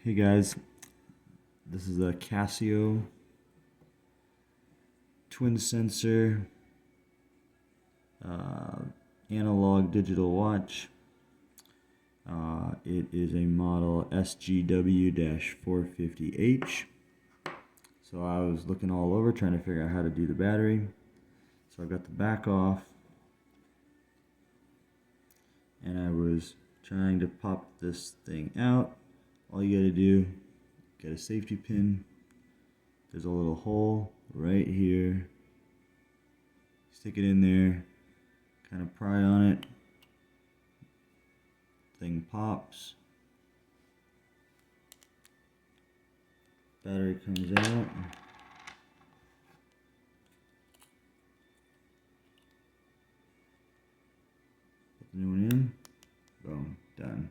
Hey guys, this is a Casio twin sensor analog digital watch. It is a model SGW-450H. So I was looking all over trying to figure out how to do the battery. So I got the back off and I was trying to pop this thing out. All you gotta do, get a safety pin. There's a little hole right here. Stick it in there, kind of pry on it. Thing pops. Battery comes out. Put the new one in. Boom, done.